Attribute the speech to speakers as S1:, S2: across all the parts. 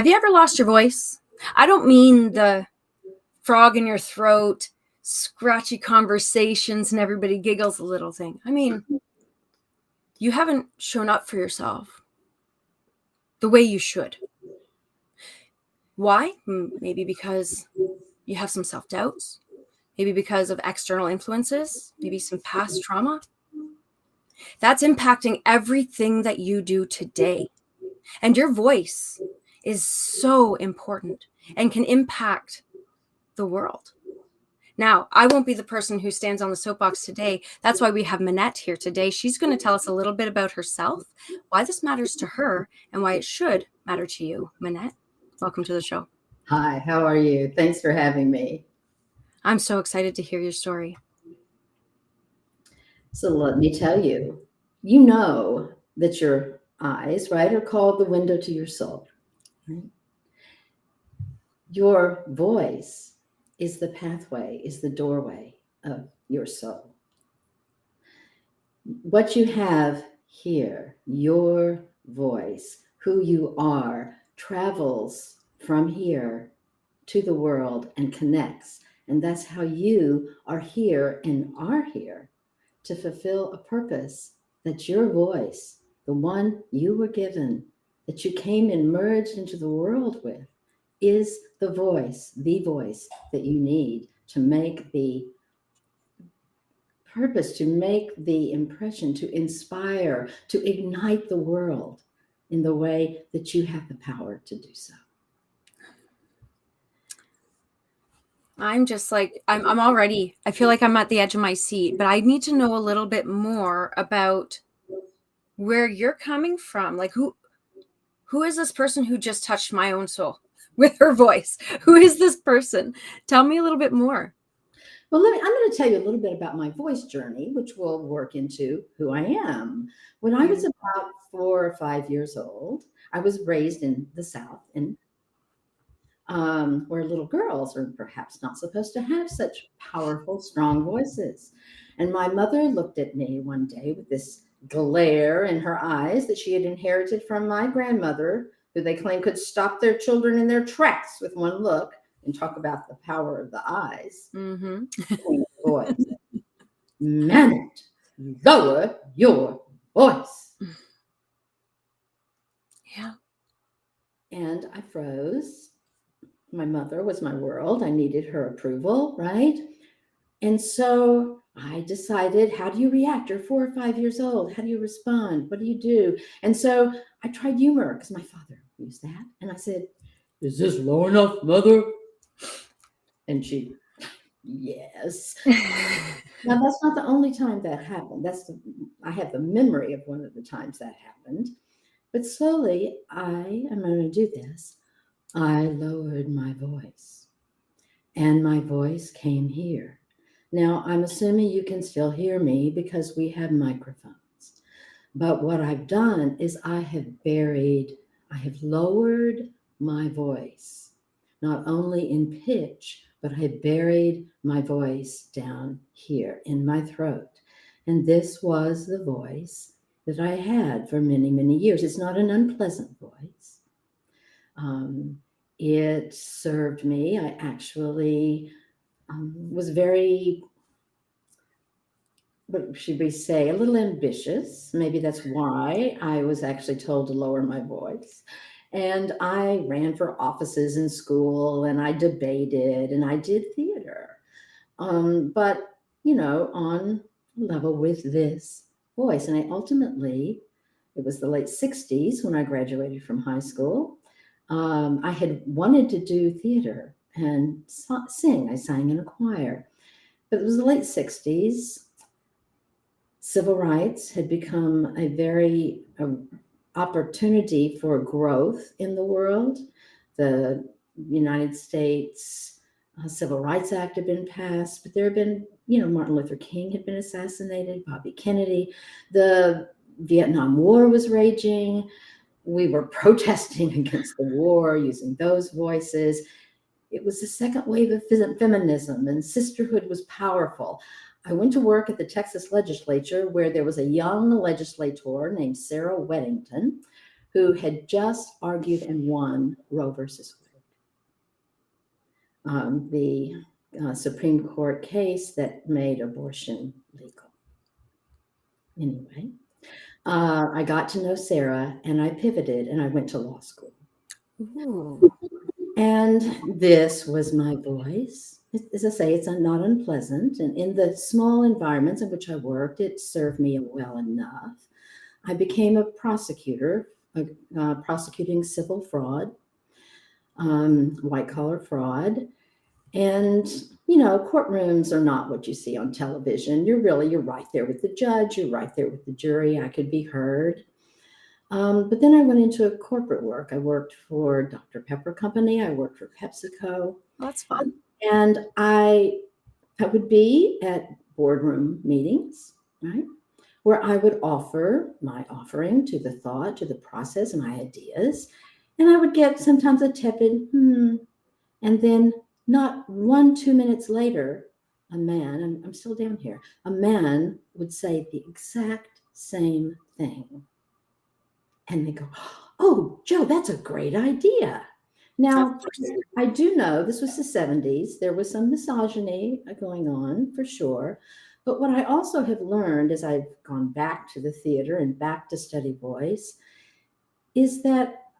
S1: Have you ever lost your voice? I don't mean the frog in your throat, scratchy conversations, and everybody giggles a little thing. I mean, you haven't shown up for yourself the way you should. Why? Maybe because you have some self-doubts. Maybe because of external influences. Maybe some past trauma. That's impacting everything that you do today. And your voice is so important and can impact the world. Now, I won't be the person who stands on the soapbox today. That's why we have Manette here today. She's going to tell us a little bit about herself, why this matters to her, and why it should matter to you. Manette, welcome to the show.
S2: Hi, how are you? Thanks for having me.
S1: I'm so excited to hear your story.
S2: So let me tell you, you know that your eyes, right, are called the window to your soul. Right? Your voice is the pathway, is the doorway of your soul. What you have here, your voice, who you are, travels from here to the world and connects. And that's how you are here and are here to fulfill a purpose that your voice, the one you were given, that you came and merged into the world with, is the voice that you need to make the purpose, to make the impression, to inspire, to ignite the world in the way that you have the power to do so.
S1: I'm just like, I'm already, I feel like I'm at the edge of my seat, but I need to know a little bit more about where you're coming from. Like, who is this person who just touched my own soul with her voice? Who is this person? Tell me a little bit more.
S2: Well, I'm going to tell you a little bit about my voice journey, which will work into who I am. When I was about 4 or 5 years old, I was raised in the South, where little girls are perhaps not supposed to have such powerful, strong voices. And my mother looked at me one day with this glare in her eyes that she had inherited from my grandmother, who they claim could stop their children in their tracks with one look, and talk about the power of the eyes.
S1: Mm-hmm.
S2: Voice. Manette, lower your voice.
S1: Yeah.
S2: And I froze. My mother was my world. I needed her approval, right? And so I decided, how do you react? You're 4 or 5 years old. How do you respond? What do you do? And so I tried humor because my father used that. And I said, "Is this low enough, Mother?" And she, yes. Now, that's not the only time that happened. I have the memory of one of the times that happened. But slowly, I'm going to do this. I lowered my voice, and my voice came here. Now, I'm assuming you can still hear me because we have microphones. But what I've done is I have lowered my voice, not only in pitch, but I buried my voice down here in my throat. And this was the voice that I had for many, many years. It's not an unpleasant voice. It served me. I actually was very, what should we say, a little ambitious. Maybe that's why I was actually told to lower my voice. And I ran for offices in school, and I debated, and I did theater. But, on level with this voice. And it was the late 60s when I graduated from high school. I had wanted to do theater and sing. I sang in a choir. But it was the late 60s. Civil rights had become a very opportunity for growth in the world. The United States Civil Rights Act had been passed, but there had been, Martin Luther King had been assassinated, Bobby Kennedy. The Vietnam War was raging. We were protesting against the war using those voices. It was the second wave of feminism, and sisterhood was powerful. I went to work at the Texas legislature, where there was a young legislator named Sarah Weddington, who had just argued and won Roe versus Wade, the Supreme Court case that made abortion legal. Anyway, I got to know Sarah, and I pivoted, and I went to law school.
S1: Ooh.
S2: And this was my voice. As I say, it's not unpleasant. And in the small environments in which I worked, it served me well enough. I became a prosecutor, prosecuting civil fraud, white collar fraud. And, courtrooms are not what you see on television. You're right there with the judge. You're right there with the jury. I could be heard. But then I went into corporate work. I worked for Dr. Pepper Company. I worked for PepsiCo.
S1: That's fun.
S2: And I would be at boardroom meetings, right, where I would offer my offering to the thought, to the process, my ideas. And I would get sometimes a tepid, and then not 2 minutes later, a man, I'm still down here, a man would say the exact same thing. And they go, "Oh, Joe, that's a great idea." Now, I do know this was the 70s. There was some misogyny going on for sure. But what I also have learned as I've gone back to the theater and back to study voice is that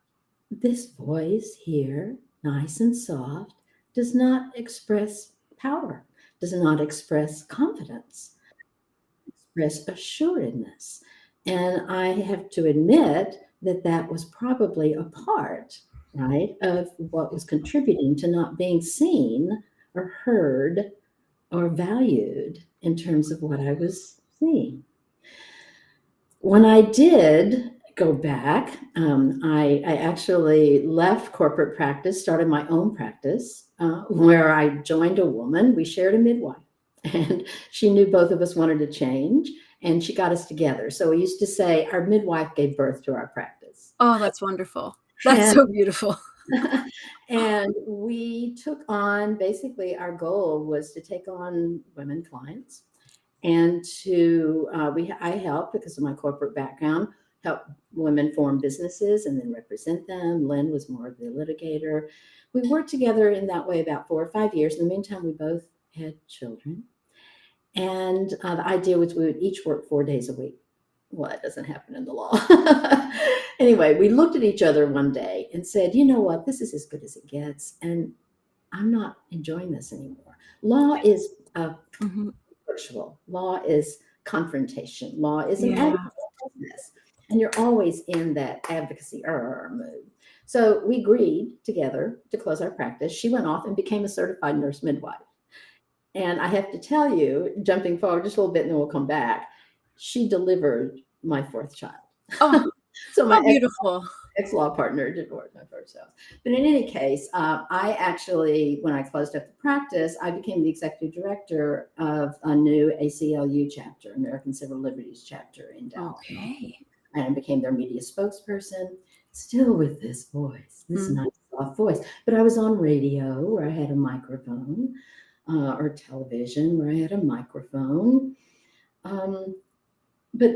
S2: this voice here, nice and soft, does not express power, does not express confidence, express assuredness. And I have to admit that that was probably a part, right, of what was contributing to not being seen or heard or valued in terms of what I was seeing. When I did go back, I actually left corporate practice, started my own practice, where I joined a woman. We shared a midwife, and she knew both of us wanted to change, and she got us together. So we used to say our midwife gave birth to our practice.
S1: Oh, that's wonderful. That's so beautiful.
S2: And we took on, basically, our goal was to take on women clients. And I helped, because of my corporate background, help women form businesses and then represent them. Lynn was more of the litigator. We worked together in that way about 4 or 5 years. In the meantime, we both had children. And the idea was we would each work 4 days a week. Well, that doesn't happen in the law. Anyway, we looked at each other one day and said, you know what, this is as good as it gets. And I'm not enjoying this anymore. Law is virtual. Law is confrontation. Law is an advocacy business. And you're always in that advocacy mood. So we agreed together to close our practice. She went off and became a certified nurse midwife. And I have to tell you, jumping forward just a little bit and then we'll come back, she delivered my 4th child.
S1: Oh,
S2: so my
S1: beautiful
S2: ex-law partner divorced my first house. But in any case, I actually, when I closed up the practice, I became the executive director of a new ACLU chapter, American Civil Liberties chapter in Dallas.
S1: Okay.
S2: And I became their media spokesperson, still with this voice, this nice soft voice. But I was on radio where I had a microphone, or television where I had a microphone. But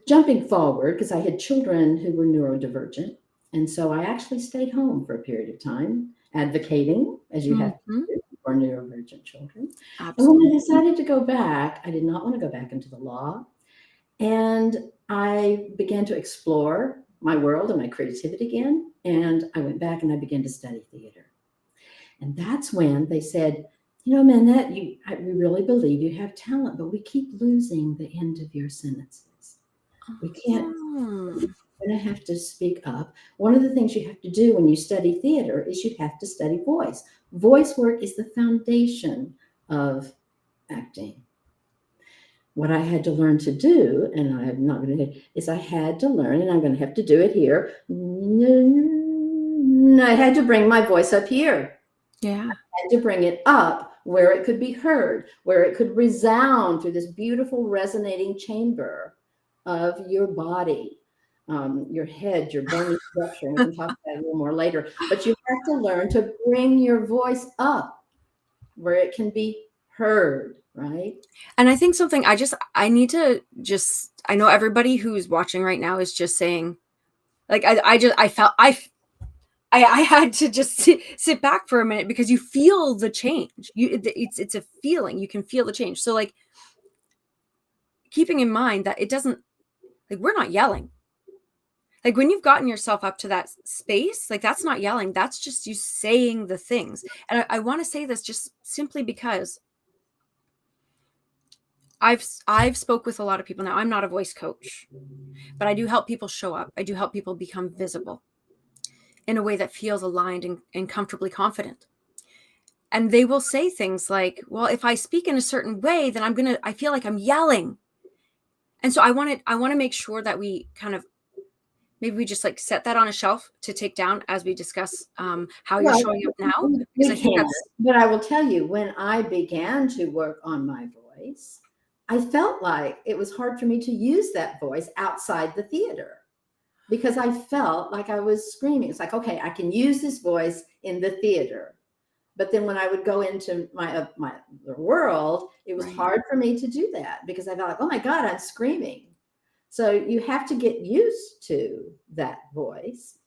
S2: jumping forward, because I had children who were neurodivergent, and so I actually stayed home for a period of time, advocating, as you have to do for neurodivergent children.
S1: Absolutely.
S2: And when I decided to go back, I did not want to go back into the law. And I began to explore my world and my creativity again. And I went back and I began to study theater. And that's when they said, Manette, we really believe you have talent, but we keep losing the end of your sentences. We can't, we're going to have to speak up. One of the things you have to do when you study theater is you have to study voice. Voice work is the foundation of acting. What I had to learn to do, and I'm not going to, is I had to learn, and I'm going to have to do it here. I had to bring my voice up here.
S1: Yeah.
S2: I had to bring it up where it could be heard, where it could resound through this beautiful resonating chamber of your body, your head, your bony structure. And we can talk about that a little more later. But you have to learn to bring your voice up where it can be heard, right?
S1: And I think I know everybody who's watching right now is just saying, Like I felt I had to just sit back for a minute, because you feel the change. It's a feeling. You can feel the change. So like, keeping in mind that it doesn't, like, we're not yelling. Like, when you've gotten yourself up to that space, like, that's not yelling. That's just you saying the things. And I want to say this just simply because I've spoke with a lot of people. Now, I'm not a voice coach, but I do help people show up. I do help people become visible in a way that feels aligned and comfortably confident. And they will say things like, well, if I speak in a certain way, then I feel like I'm yelling. And so I want to make sure that we kind of, maybe we just like set that on a shelf to take down as we discuss how you're
S2: Well,
S1: showing up now, because I
S2: we
S1: think
S2: can,
S1: that's
S2: but I will tell you, when I began to work on my voice, I felt like it was hard for me to use that voice outside the theater because I felt like I was screaming. It's like, okay, I can use this voice in the theater. But then when I would go into my the world, it was
S1: right.
S2: hard for me to do that because I felt like, oh my God, I'm screaming. So you have to get used to that voice.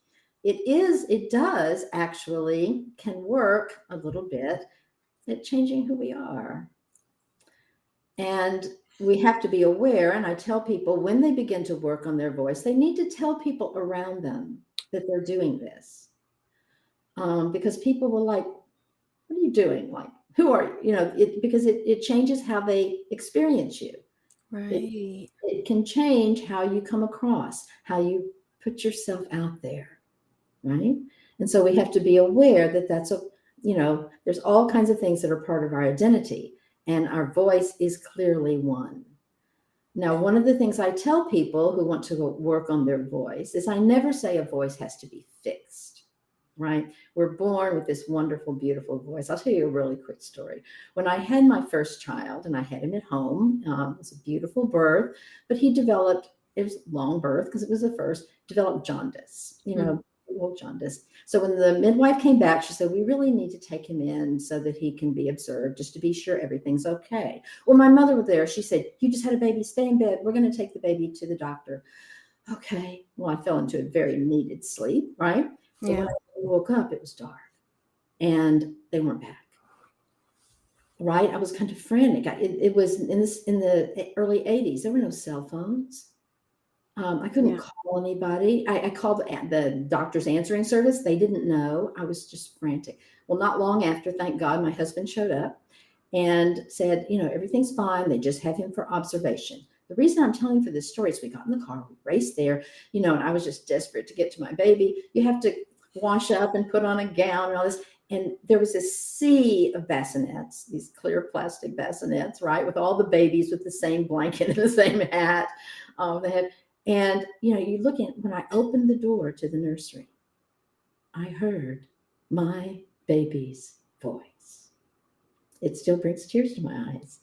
S2: It does actually can work a little bit at changing who we are. And we have to be aware. And I tell people when they begin to work on their voice, they need to tell people around them that they're doing this. Because people will like, what are you doing? Like, who are you? You know, because it changes how they experience you. It,
S1: Right.
S2: it can change how you come across, how you put yourself out there, right? And so we have to be aware that there's all kinds of things that are part of our identity, and our voice is clearly one. Now, one of the things I tell people who want to work on their voice is I never say a voice has to be fixed, right? We're born with this wonderful, beautiful voice. I'll tell you a really quick story. When I had my first child, and I had him at home, it was a beautiful birth, but he developed, it was a long birth because it was the first, developed jaundice, well, jaundice. So when the midwife came back, she said, we really need to take him in so that he can be observed, just to be sure everything's okay. Well, my mother was there. She said, you just had a baby, stay in bed. We're going to take the baby to the doctor. Okay. Well, I fell into a very needed sleep, right? But when
S1: Yeah.
S2: I woke up, it was dark and they weren't back. Right? I was kind of frantic. It was in the early 80s. There were no cell phones. I couldn't
S1: Yeah.
S2: call anybody. I called the doctor's answering service. They didn't know. I was just frantic. Well, not long after, thank God, my husband showed up and said, everything's fine. They just have him for observation. The reason I'm telling for this story is we got in the car, we raced there, and I was just desperate to get to my baby. You have to wash up and put on a gown and all this. And there was a sea of bassinets, these clear plastic bassinets, right, with all the babies with the same blanket and the same hat. They had, and you look at when I opened the door to the nursery, I heard my baby's voice. It still brings tears to my eyes.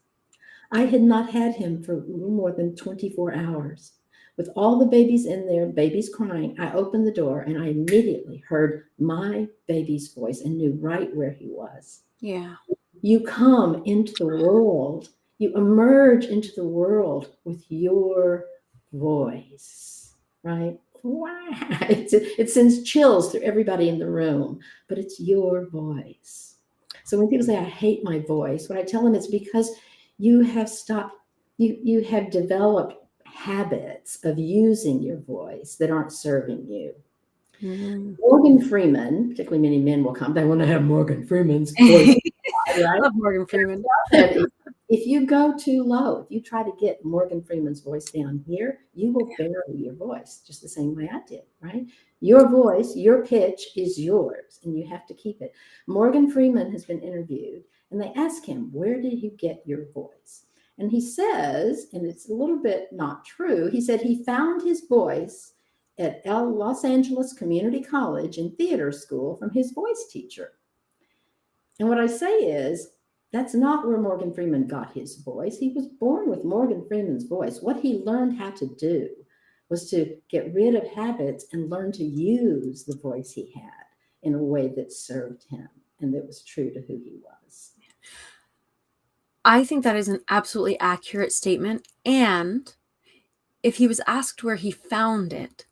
S2: I had not had him for more than 24 hours. With all the babies in there, babies crying, I opened the door and I immediately heard my baby's voice and knew right where he was.
S1: Yeah.
S2: You come into the world, you emerge into the world with your voice, right? Wow. It sends chills through everybody in the room, but it's your voice. So when people say, I hate my voice, what I tell them is because you have stopped, you have developed habits of using your voice that aren't serving you.
S1: Mm.
S2: Morgan Freeman, particularly many men will come, they want to have Morgan Freeman's voice, right?
S1: Love Morgan Freeman.
S2: And if you go too low, if you try to get Morgan Freeman's voice down here, you will bury your voice just the same way I did, right? Your voice, your pitch is yours, and you have to keep it. Morgan Freeman has been interviewed, and they ask him, where did you get your voice? And he says, and it's a little bit not true, he said he found his voice at Los Angeles Community College in theater school from his voice teacher. And what I say is, that's not where Morgan Freeman got his voice. He was born with Morgan Freeman's voice. What he learned how to do was to get rid of habits and learn to use the voice he had in a way that served him and that was true to who he was.
S1: I think that is an absolutely accurate statement. And if he was asked where he found it,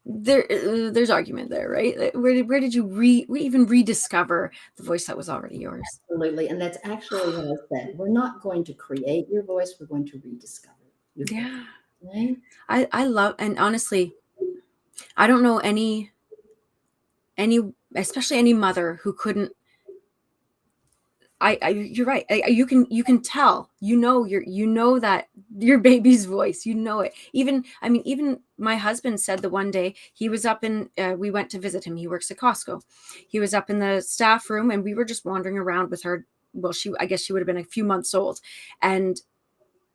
S1: there's argument there, right? Where did you even rediscover the voice that was already yours?
S2: Absolutely. And that's actually what I said. We're not going to create your voice, we're going to rediscover your voice.
S1: Yeah.
S2: Right?
S1: I love, and honestly, I don't know any especially any mother who couldn't. You're right. You can tell, you know that your baby's voice, you know it. Even my husband said the one day he was up in, we went to visit him. He works at Costco. He was up in the staff room and we were just wandering around with her. Well, I guess she would have been a few months old, and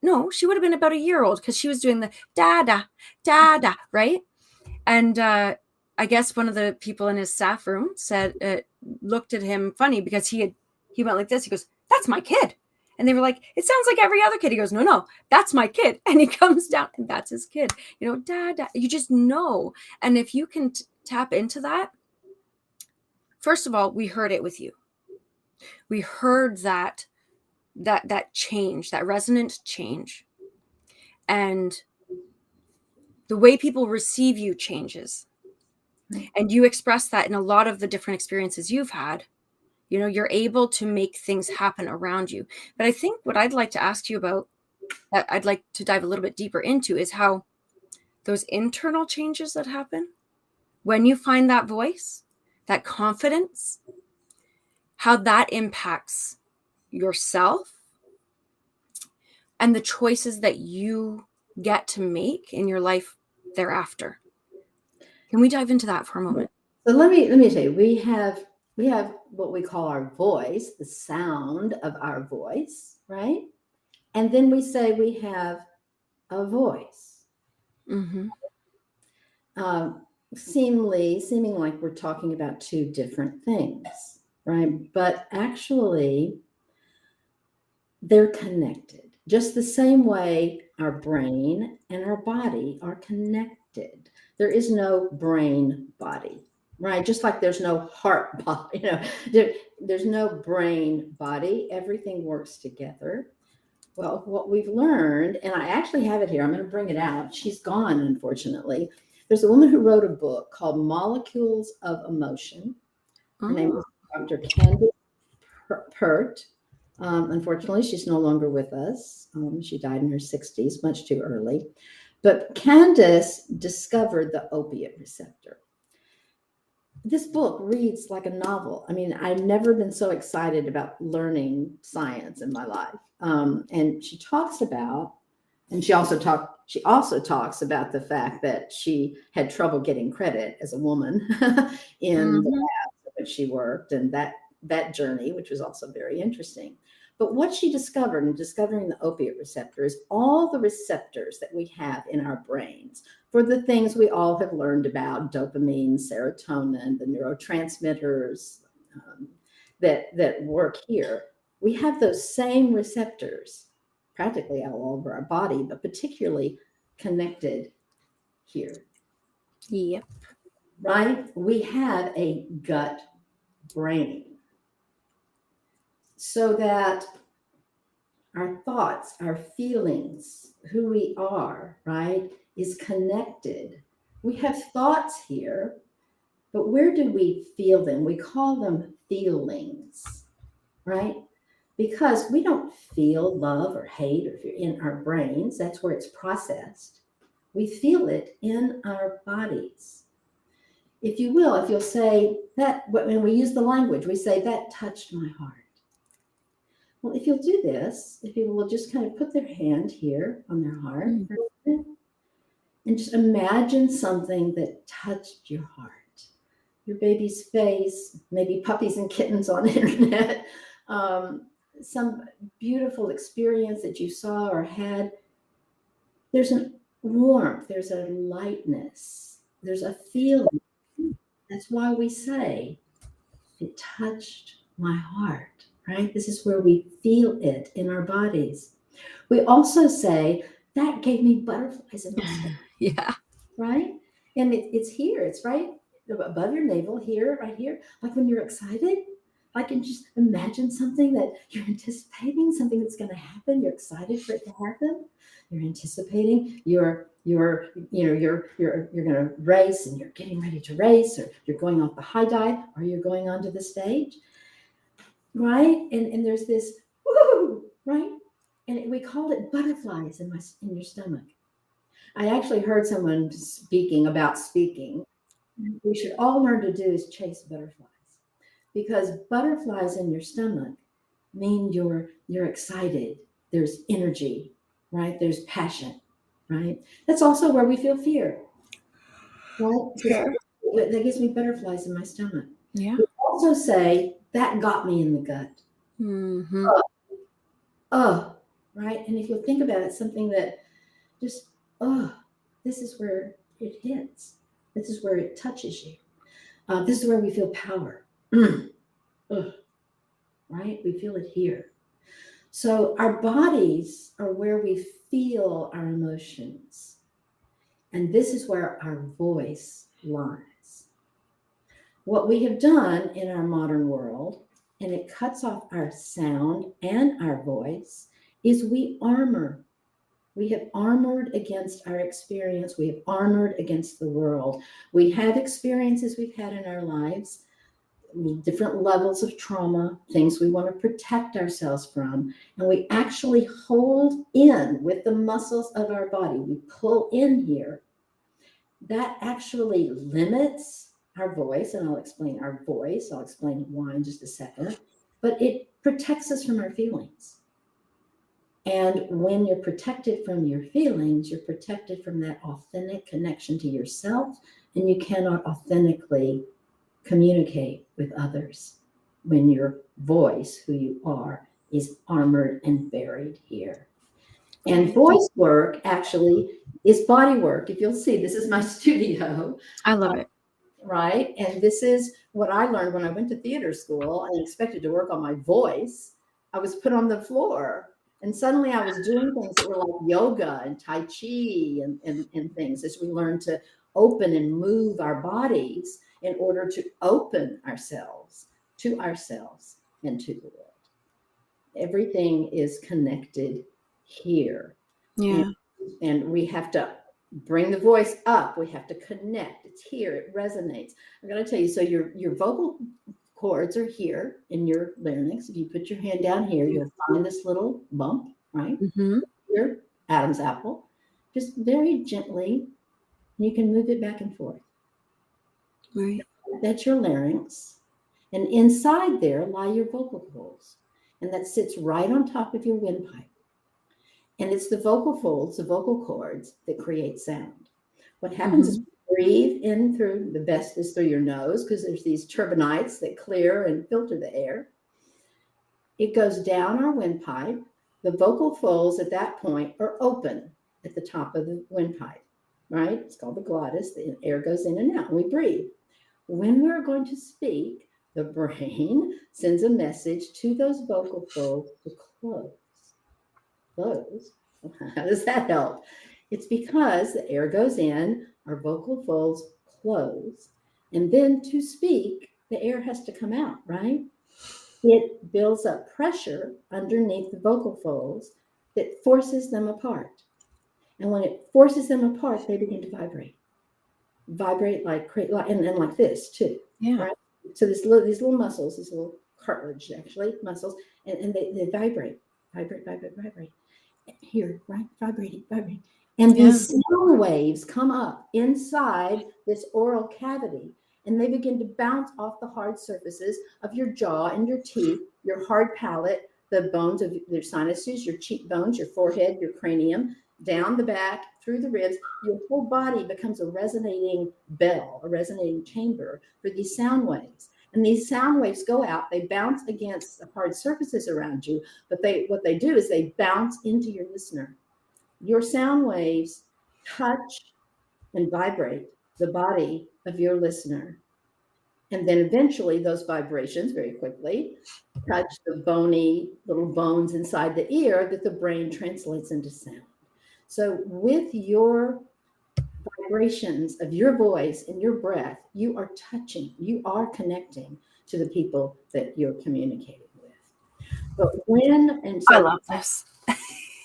S1: no, she would have been about a year old because she was doing the da da, right? And I guess one of the people in his staff room said, looked at him funny because he went like this. He goes, "That's my kid." And they were like, "It sounds like every other kid." He goes, "No, no, that's my kid." And he comes down and that's his kid. Dad, you just know. And if you can tap into that, first of all, we heard it with you. We heard that change, that resonant change. And the way people receive you changes. And you express that in a lot of the different experiences you've had. You're able to make things happen around you. But I think what I'd like to ask you about, that I'd like to dive a little bit deeper into, is how those internal changes that happen when you find that voice, that confidence, how that impacts yourself and the choices that you get to make in your life thereafter. Can we dive into that for a moment?
S2: So let me tell you, we have what we call our voice, the sound of our voice, right? And then we say we have a voice.
S1: Mm-hmm.
S2: Seeming like we're talking about two different things, right? But actually, they're connected. Just the same way our brain and our body are connected. There is no brain body, right? Just like there's no heart body, there's no brain body. Everything works together. Well, what we've learned, and I actually have it here, I'm going to bring it out. She's gone, unfortunately. There's a woman who wrote a book called Molecules of Emotion. Her name is Dr. Candace Pert. Unfortunately, she's no longer with us. She died in her 60s, much too early. But Candace discovered the opiate receptor. This book reads like a novel. I mean, I've never been so excited about learning science in my life. And she talks about, and she also talks about the fact that she had trouble getting credit as a woman in the
S1: Mm-hmm.
S2: lab in which she worked, and that journey, which was also very interesting. But what she discovered in discovering the opiate receptor is all the receptors that we have in our brains for the things we all have learned about: dopamine, serotonin, the neurotransmitters that work here. We have those same receptors practically all over our body, but particularly connected here,
S1: Yep.
S2: right? We have a gut brain, so that our thoughts, our feelings, who we are, right, is connected. We have thoughts here, but where do we feel them? We call them feelings, right? Because we don't feel love or hate or fear in our brains. That's where it's processed. We feel it in our bodies. If you will, if you'll say that, when we use the language, we say, "That touched my heart." Well, if you'll do this, if people will just kind of put their hand here on their heart
S1: Mm.
S2: for a minute, and just imagine something that touched your heart. Your baby's face, maybe puppies and kittens on the internet, some beautiful experience that you saw or had. There's a warmth, there's a lightness, there's a feeling. That's why we say, "It touched my heart," right? This is where we feel it in our bodies. We also say, "That gave me butterflies in my stomach,"
S1: Yeah.
S2: right? And it's here, it's right above your navel, here, right here. Like when you're excited, I can just imagine something that you're anticipating, something that's going to happen. You're excited for it to happen. You're anticipating. You're going to race, and you're getting ready to race, or you're going off the high dive, or you're going onto the stage, right? And there's this woo, right? And we called it butterflies in your stomach. I actually heard someone speaking about speaking. We should all learn to do is chase butterflies, because butterflies in your stomach mean you're excited. There's energy, right? There's passion, right? That's also where we feel fear, right?
S1: Sure.
S2: That gives me butterflies in my stomach.
S1: Yeah.
S2: We also say that got me in the gut.
S1: Mm-hmm.
S2: Oh, right. And if you think about it, something that just, oh, this is where it hits. This is where it touches you. This is where we feel power. Ugh, right? We feel it here. So our bodies are where we feel our emotions. And this is where our voice lies. What we have done in our modern world, and it cuts off our sound and our voice, is we armor. We have armored against our experience. We have armored against the world. We have experiences we've had in our lives, different levels of trauma, things we want to protect ourselves from. And we actually hold in with the muscles of our body. We pull in here. That actually limits our voice. And I'll explain our voice. I'll explain why in just a second. But it protects us from our feelings. And when you're protected from your feelings, you're protected from that authentic connection to yourself, and you cannot authentically communicate with others when your voice, who you are, is armored and buried here. And voice work actually is body work. If you'll see, this is my studio.
S1: I love it.
S2: Right? And this is what I learned when I went to theater school and expected to work on my voice. I was put on the floor, and suddenly I was doing things that were like yoga and Tai Chi and things, as we learn to open and move our bodies in order to open ourselves to ourselves and to the world. Everything is connected here. And,
S1: Yeah.
S2: and we have to bring the voice up. We have to connect. It's here. It resonates. I'm going to tell you. So your vocal cords are here in your larynx. If you put your hand down here, you'll find this little bump, right?
S1: Mm-hmm.
S2: Your Adam's apple. Just very gently, you can move it back and forth.
S1: Right.
S2: That's your larynx. And inside there lie your vocal folds. And that sits right on top of your windpipe. And it's the vocal folds, the vocal cords that create sound. What happens is
S1: Mm-hmm.
S2: breathe in through, the best is through your nose, because there's these turbinates that clear and filter the air. It goes down our windpipe. The vocal folds at that point are open at the top of the windpipe, right? It's called the glottis. The air goes in and out, and we breathe. When we're going to speak, the brain sends a message to those vocal folds to close. Close. How does that help? It's because the air goes in, our vocal folds close, and then to speak, the air has to come out, right? It builds up pressure underneath the vocal folds that forces them apart. And when it forces them apart, they begin to vibrate like and then like this too,
S1: Yeah.
S2: right? So these little muscles, these little cartilage actually muscles, and they vibrate here, right? Vibrating. And
S1: Yeah.
S2: these sound waves come up inside this oral cavity, and they begin to bounce off the hard surfaces of your jaw and your teeth, your hard palate, the bones of your sinuses, your cheekbones, your forehead, your cranium, down the back, through the ribs. Your whole body becomes a resonating bell, a resonating chamber for these sound waves. And these sound waves go out, they bounce against the hard surfaces around you, but what they do is they bounce into your listener. Your sound waves touch and vibrate the body of your listener. And then eventually those vibrations very quickly touch the bony little bones inside the ear that the brain translates into sound. So with your vibrations of your voice and your breath, you are touching, you are connecting to the people that you're communicating with. But when, and
S1: I
S2: so
S1: love this.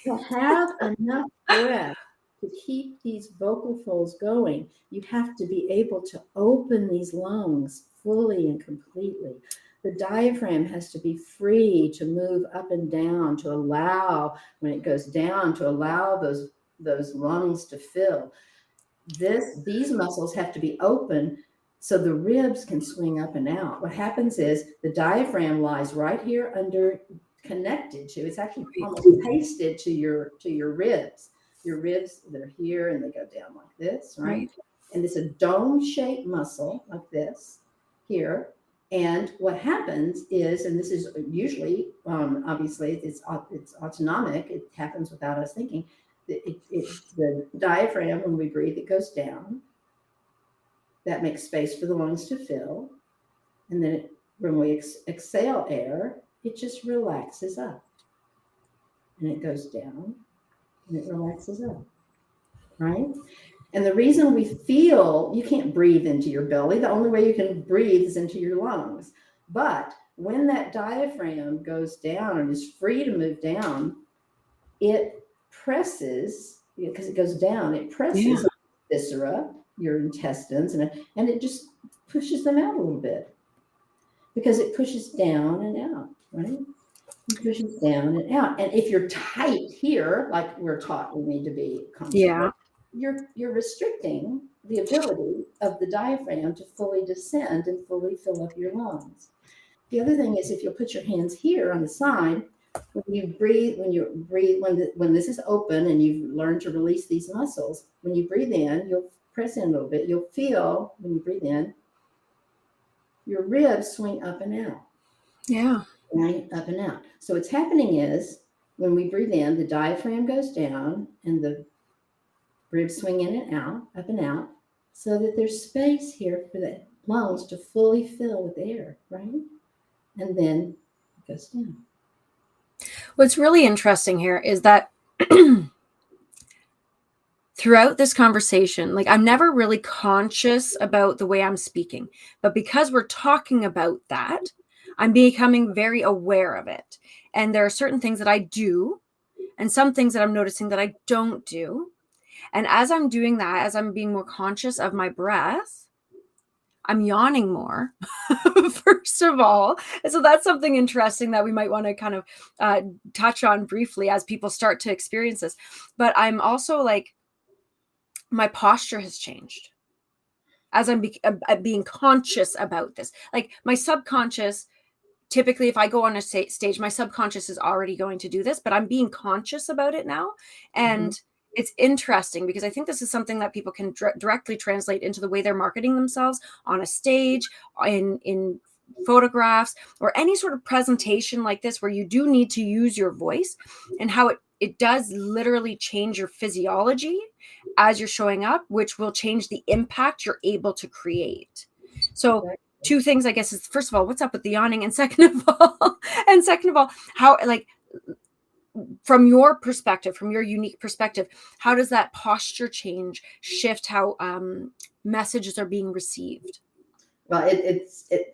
S2: to have enough breath to keep these vocal folds going, you have to be able to open these lungs fully and completely. The diaphragm has to be free to move up and down, to allow, when it goes down, to allow those lungs to fill. These muscles have to be open so the ribs can swing up and out. What happens is the diaphragm lies right here under, connected to, it's actually almost pasted to your ribs. Your ribs, they're here and they go down like this, right? And it's a dome-shaped muscle like this here. And what happens is, and this is usually, obviously, it's autonomic. It happens without us thinking. The diaphragm, when we breathe, it goes down. That makes space for the lungs to fill. And then when we exhale air, it just relaxes up. And it goes down and it relaxes up, right? And the reason we feel, you can't breathe into your belly. The only way you can breathe is into your lungs. But when that diaphragm goes down and is free to move down, it presses, because it goes down, it presses viscera, your intestines, and it just pushes them out a little bit because it pushes down and out, right? It pushes down and out. And if you're tight here, like we're taught we need to be comfortable, you're restricting the ability of the diaphragm to fully descend and fully fill up your lungs. The other thing is, if you'll put your hands here on the side, when this is open and you've learned to release these muscles, when you breathe in, you'll press in a little bit. You'll feel, when you breathe in, your ribs swing up and out.
S1: Yeah.
S2: Right? Up and out. So what's happening is, when we breathe in, the diaphragm goes down and the ribs swing in and out, up and out, so that there's space here for the lungs to fully fill with air, right? And then it goes down.
S1: What's really interesting here is that throughout this conversation, like, I'm never really conscious about the way I'm speaking, but because we're talking about that, I'm becoming very aware of it. And there are certain things that I do and some things that I'm noticing that I don't do. And as I'm doing that, as I'm being more conscious of my breath, I'm yawning more, first of all. And so that's something interesting that we might want to kind of touch on briefly as people start to experience this. But I'm also like, my posture has changed as I'm being conscious about this. Like, my subconscious, typically if I go on a stage, my subconscious is already going to do this, but I'm being conscious about it now. And it's interesting because I think this is something that people can directly translate into the way they're marketing themselves on a stage, in photographs, or any sort of presentation like this, where you do need to use your voice, and how it does literally change your physiology as you're showing up, which will change the impact you're able to create. So two things, I guess, is, first of all, what's up with the yawning? And second of all, how, like, from your perspective, from your unique perspective, how does that posture change shift how messages are being received?
S2: Well,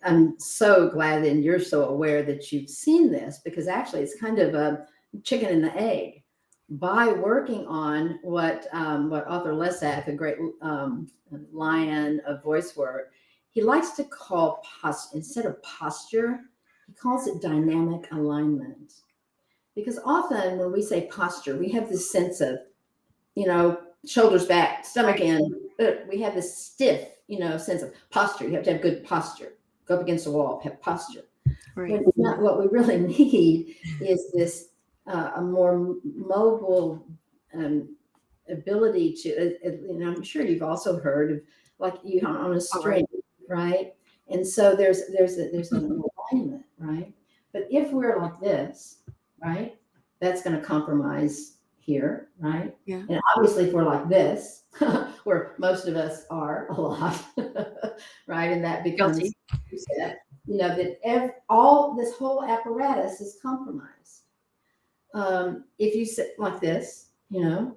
S2: I'm so glad that you're so aware that you've seen this, because actually it's kind of a chicken and the egg. By working on what Arthur Lesac, a great lion of voice work, he likes to call instead of posture, he calls it dynamic alignment. Because often when we say posture, we have this sense of, shoulders back, stomach in. We have this stiff, sense of posture. You have to have good posture. Go up against the wall, have posture.
S1: Right.
S2: What we really need is this a more mobile ability to. I'm sure you've also heard of, like, you on a string, right? And so there's an alignment, right? But if we're like this, right, that's going to compromise here, right?
S1: Yeah.
S2: And obviously, if we're like this, where most of us are a lot, right, and that becomes, that all this whole apparatus is compromised. If you sit like this, a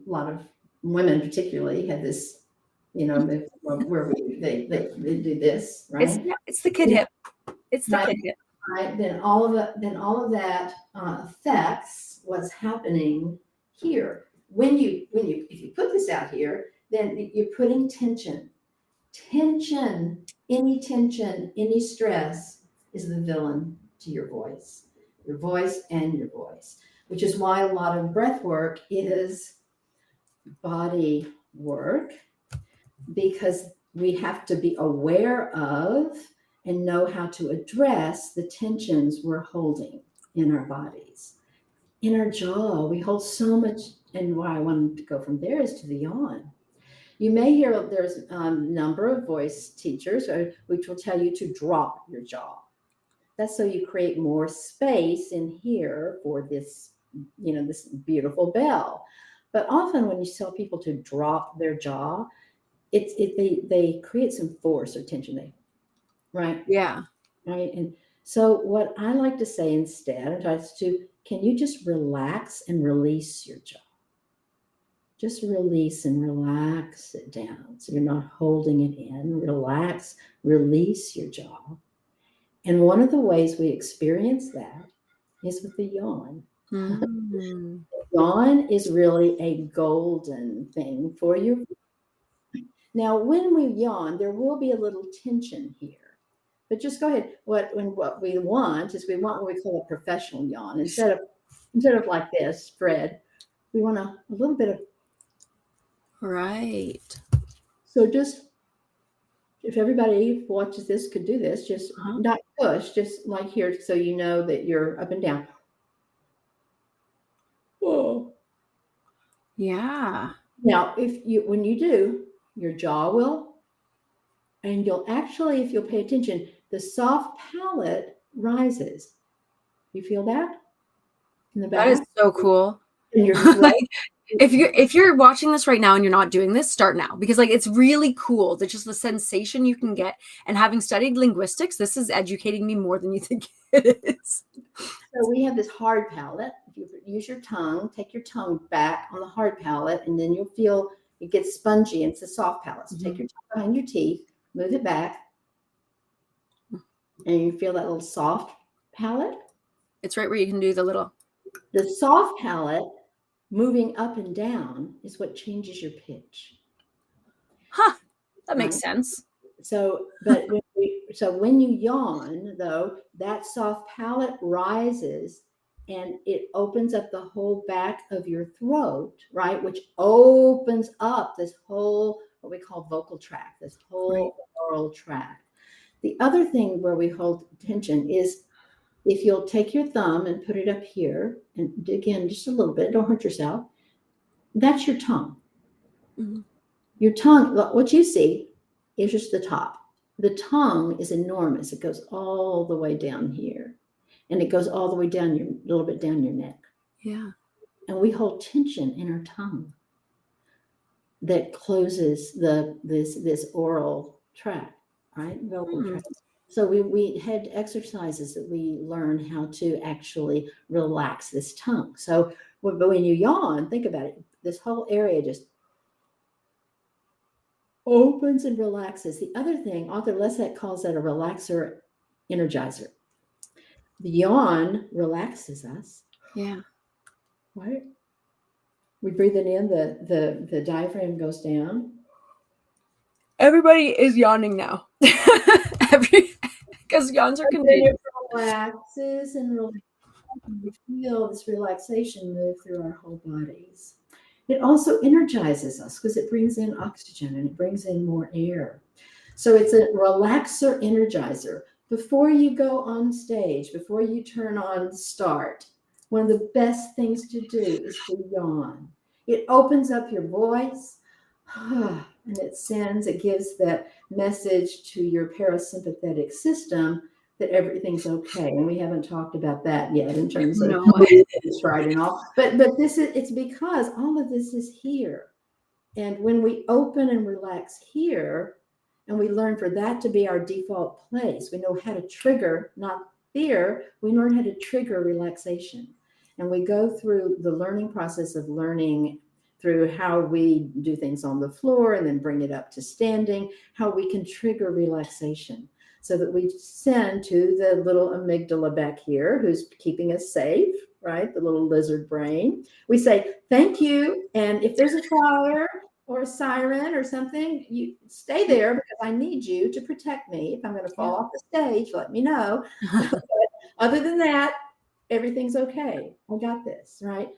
S2: lot of women particularly have this, where we they do this, right?
S1: It's the kid hip. It's the
S2: Right.
S1: kid hip.
S2: Right. Then all of that affects what's happening here. If you put this out here, then you're putting tension. Tension, any stress is the villain to your voice, which is why a lot of breath work is body work, because we have to be aware of and know how to address the tensions we're holding in our bodies. In our jaw, we hold so much, and why I wanted to go from there is to the yawn. You may hear there's a number of voice teachers which will tell you to drop your jaw. That's so you create more space in here for this, this beautiful bell. But often when you tell people to drop their jaw, they create some force or tension. Right?
S1: Yeah.
S2: Right. And so what I like to say instead is can you just relax and release your jaw? Just release and relax it down. So you're not holding it in. Relax, release your jaw. And one of the ways we experience that is with the yawn.
S1: Mm.
S2: Yawn is really a golden thing for you. Now, when we yawn, there will be a little tension here. But just go ahead. What we want is what we call a professional yawn. Instead of like this, Fred, we want a little bit of.
S1: Right.
S2: So just, if everybody watches this could do this, just not push, just like here, so you know that you're up and down. Whoa.
S1: Yeah.
S2: Now, when you do, your jaw will, and you'll actually, if you'll pay attention, the soft palate rises. You feel that in the back?
S1: That is so cool.
S2: In your throat.
S1: If you're watching this right now and you're not doing this, start now, because it's really cool. That's just the sensation you can get. And having studied linguistics, this is educating me more than you think it is.
S2: So we have this hard palate. If you use your tongue, take your tongue back on the hard palate, and then you'll feel it gets spongy, and it's a soft palate. So take your tongue behind your teeth, move it back, and you feel that little soft palate.
S1: It's right where you can do the
S2: soft palate moving up and down is what changes your pitch.
S1: That makes sense.
S2: So, but when you yawn, though, that soft palate rises and it opens up the whole back of your throat, right? Which opens up this whole, what we call vocal tract, this whole oral tract. The other thing where we hold tension is if you'll take your thumb and put it up here, and again, just a little bit, don't hurt yourself. That's your tongue. Mm-hmm. Your tongue, what you see is just the top. The tongue is enormous. It goes all the way down here, and it goes all the way down a little bit down your neck.
S1: Yeah.
S2: And we hold tension in our tongue that closes this oral tract, right? Vocal tract. So we had exercises that we learn how to actually relax this tongue. So when you yawn, think about it. This whole area just opens and relaxes. The other thing, Author Lessek calls that a relaxer energizer. The yawn relaxes us.
S1: Yeah.
S2: Right? We breathe it in, the diaphragm goes down.
S1: Everybody is yawning now. Because yawns are contagious.
S2: It relaxes and we feel this relaxation move through our whole bodies. It also energizes us because it brings in oxygen and it brings in more air. So it's a relaxer energizer. Before you go on stage, before you turn on start, one of the best things to do is to yawn. It opens up your voice and it gives that message to your parasympathetic system that everything's okay. And we haven't talked about that yet in terms of it's right and all. But it's because all of this is here. And when we open and relax here, and we learn for that to be our default place, we know how to trigger, not fear, we learn how to trigger relaxation. And we go through the learning process of learning through how we do things on the floor and then bring it up to standing, how we can trigger relaxation so that we send to the little amygdala back here who's keeping us safe, right? The little lizard brain. We say, thank you. And if there's a fire or a siren or something, you stay there because I need you to protect me. If I'm going to
S1: Yeah.
S2: fall off the stage, let me know. Other than that, everything's okay. I got this, right?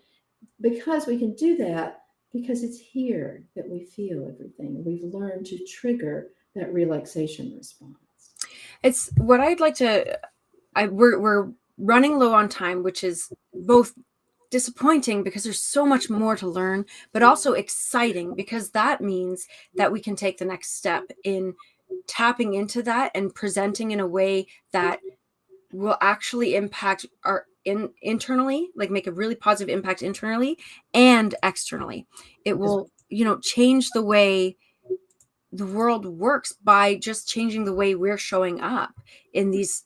S2: Because we can do that because it's here that we feel everything. We've learned to trigger that relaxation response.
S1: It's what I'd like to. We're running low on time, which is both disappointing because there's so much more to learn, but also exciting because that means that we can take the next step in tapping into that and presenting in a way that will actually impact our internally, like make a really positive impact internally and externally. It will, change the way the world works by just changing the way we're showing up in these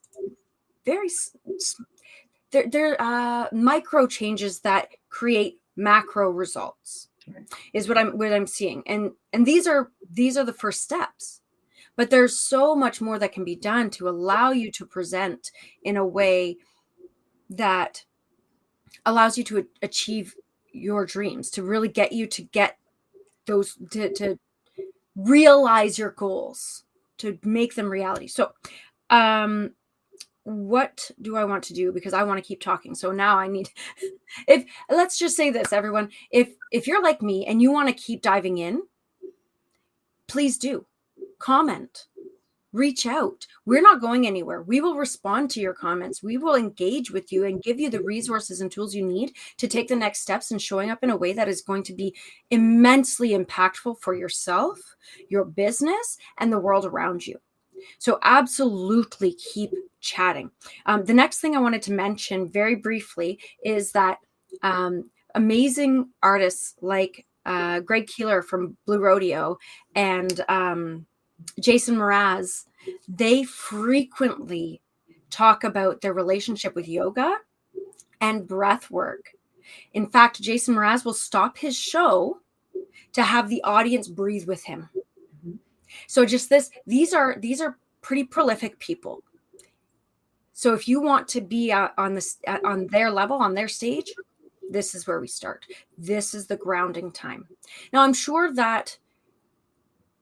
S1: very they're micro changes that create macro results.
S2: Right.
S1: Is what I'm seeing, and these are the first steps. But there's so much more that can be done to allow you to present in a way that allows you to achieve your dreams, to really get you to get those, to realize your goals, to make them reality. So, what do I want to do? Because I want to keep talking. So now I need, if let's just say this, everyone, if you're like me and you want to keep diving in, please do comment. Reach out. We're not going anywhere. We will respond to your comments. We will engage with you and give you the resources and tools you need to take the next steps in showing up in a way that is going to be immensely impactful for yourself, your business, and the world around you. So
S2: absolutely
S1: keep chatting. The next thing I wanted to mention very briefly is that amazing artists like Greg Keeler from Blue Rodeo and Jason Mraz, they frequently talk about their relationship with yoga and breath work. In fact, Jason Mraz will stop his show to have the audience breathe with him.
S2: Mhm.
S1: So just these are pretty prolific people. So if you want to be on their level, on their stage, this is where we start. This is the grounding time. Now, I'm sure that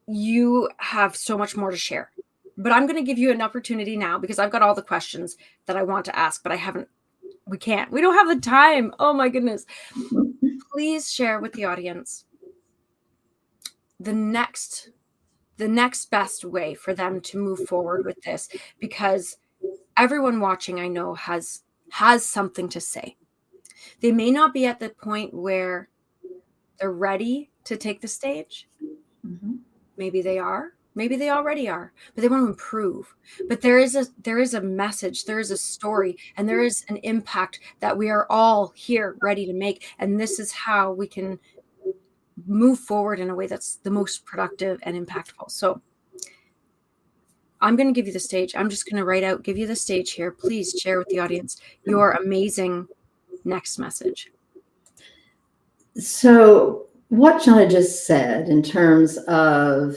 S1: you have so much more to share, but I'm going to give you an opportunity now because I've got all the questions that I want to ask, but we don't have the time. Oh my goodness. Please share with the audience the next best way for them to move forward with this, because everyone watching, I know, has something to say. They may not be at the point where they're ready to take the stage.
S2: Mhm.
S1: Maybe they are. Maybe they already are, but they want to improve. But there is a message, there is a story, and there is an impact that we are all here ready to make. And this is how we can move forward in a way that's the most productive and impactful. So I'm going to give you the stage. I'm just going to give you the stage here. Please share with the audience your amazing next message.
S2: So, what Shauna just said in terms of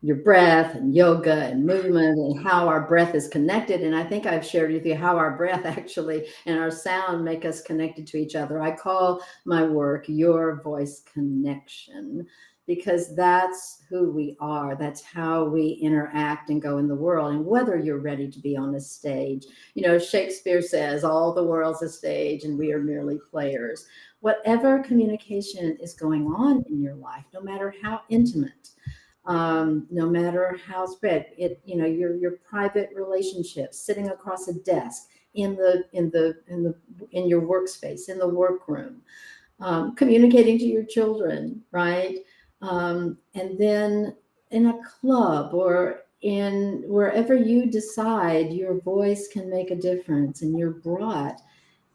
S2: your breath and yoga and movement and how our breath is connected, and I think I've shared with you how our breath actually and our sound make us connected to each other. I call my work your voice connection because that's who we are. That's how we interact and go in the world. And whether you're ready to be on a stage, Shakespeare says, all the world's a stage and we are merely players. Whatever communication is going on in your life, no matter how intimate, no matter how spread it, your private relationships, sitting across a desk in your workspace, in the workroom, communicating to your children, right? And then in a club or in wherever you decide your voice can make a difference and you're brought,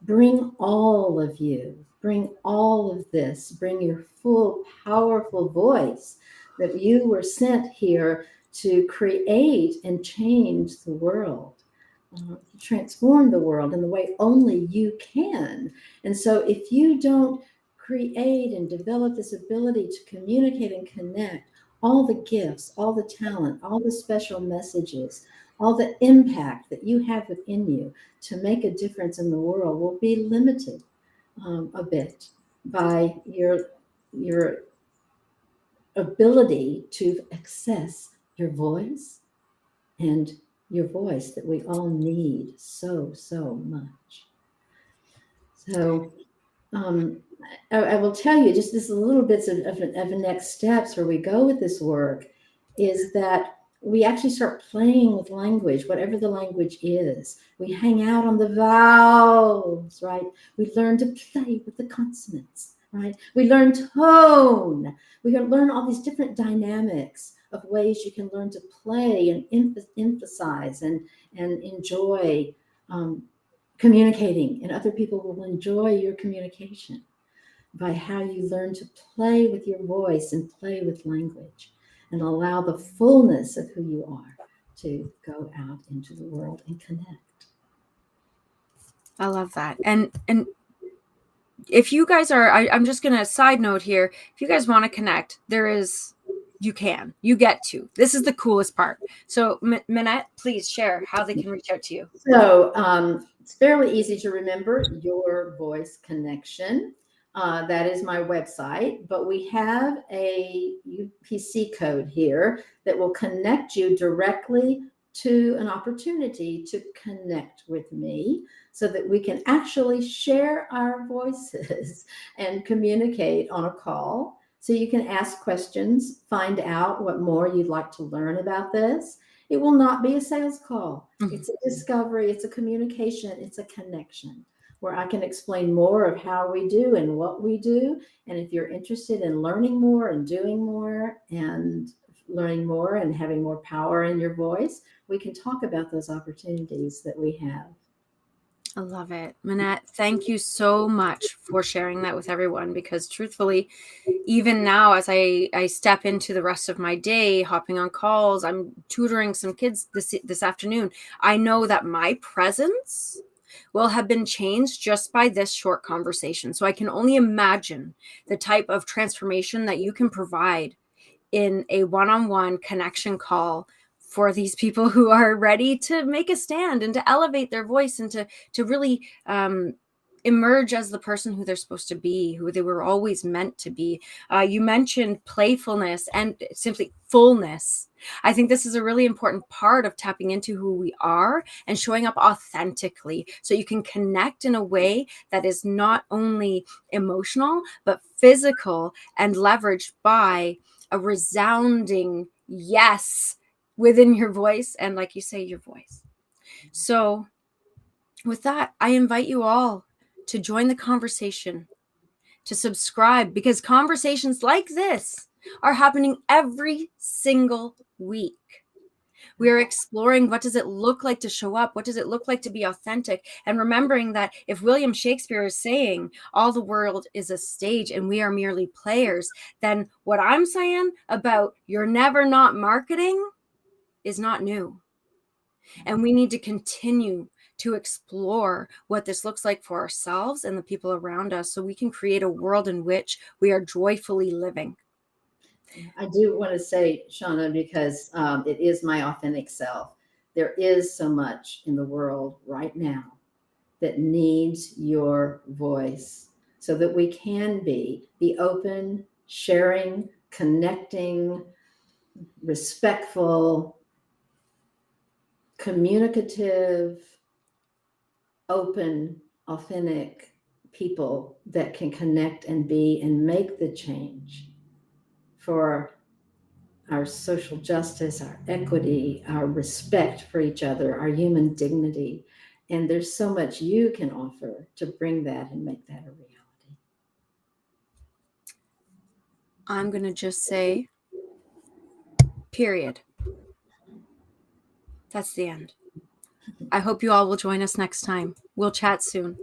S2: bring all of you, bring all of this, bring your full, powerful voice that you were sent here to create and change the world, transform the world in the way only you can. And so if you don't create and develop this ability to communicate and connect, all the gifts, all the talent, all the special messages, all the impact that you have within you to make a difference in the world will be limited a bit by your ability to access your voice, and your voice that we all need so, so much. So I will tell you just this little bits of next steps where we go with this work is that we actually start playing with language, whatever the language is. We hang out on the vowels, right? We learn to play with the consonants, right? We learn tone. We learn all these different dynamics of ways you can learn to play and emphasize and enjoy communicating, and other people will enjoy your communication by how you learn to play with your voice and play with language and allow the fullness of who you are to go out into the world and connect.
S1: I love that. And if you guys are, I'm just going to side note here. If you guys want to connect, you get to. This is the coolest part. So Minette, please share how they can reach out to you.
S2: So it's fairly easy to remember, Your Voice Connection. That is my website, but we have a UPC code here that will connect you directly to an opportunity to connect with me so that we can actually share our voices and communicate on a call. So you can ask questions, find out what more you'd like to learn about this. It will not be a sales call. It's a discovery, it's a communication, it's a connection where I can explain more of how we do and what we do. And if you're interested in learning more and doing more and learning more and having more power in your voice, we can talk about those opportunities that we have.
S1: I love it. Minette, thank you so much for sharing that with everyone, because truthfully, even now as I step into the rest of my day, hopping on calls, I'm tutoring some kids this afternoon. I know that my presence will have been changed just by this short conversation. So I can only imagine the type of transformation that you can provide in a one-on-one connection call for these people who are ready to make a stand and to elevate their voice and to really emerge as the person who they're supposed to be, who they were always meant to be. You mentioned playfulness and simply fullness. I think this is a really important part of tapping into who we are and showing up authentically, so you can connect in a way that is not only emotional, but physical and leveraged by a resounding yes within your voice. And like you say, your voice. So with that, I invite you all to join the conversation, to subscribe, because conversations like this are happening every single week. We are exploring, what does it look like to show up? What does it look like to be authentic? And remembering that if William Shakespeare is saying all the world is a stage and we are merely players, then what I'm saying about you're never not marketing is not new. And we need to continue to explore what this looks like for ourselves and the people around us, so we can create a world in which we are joyfully living.
S2: I do want to say, Shauna, because it is my authentic self. There is so much in the world right now that needs your voice so that we can be open, sharing, connecting, respectful, communicative, open, authentic people that can connect and be and make the change for our social justice, our equity, our respect for each other, our human dignity. And there's so much you can offer to bring that and make that a reality.
S1: I'm going to just say, period. That's the end. I hope you all will join us next time. We'll chat soon.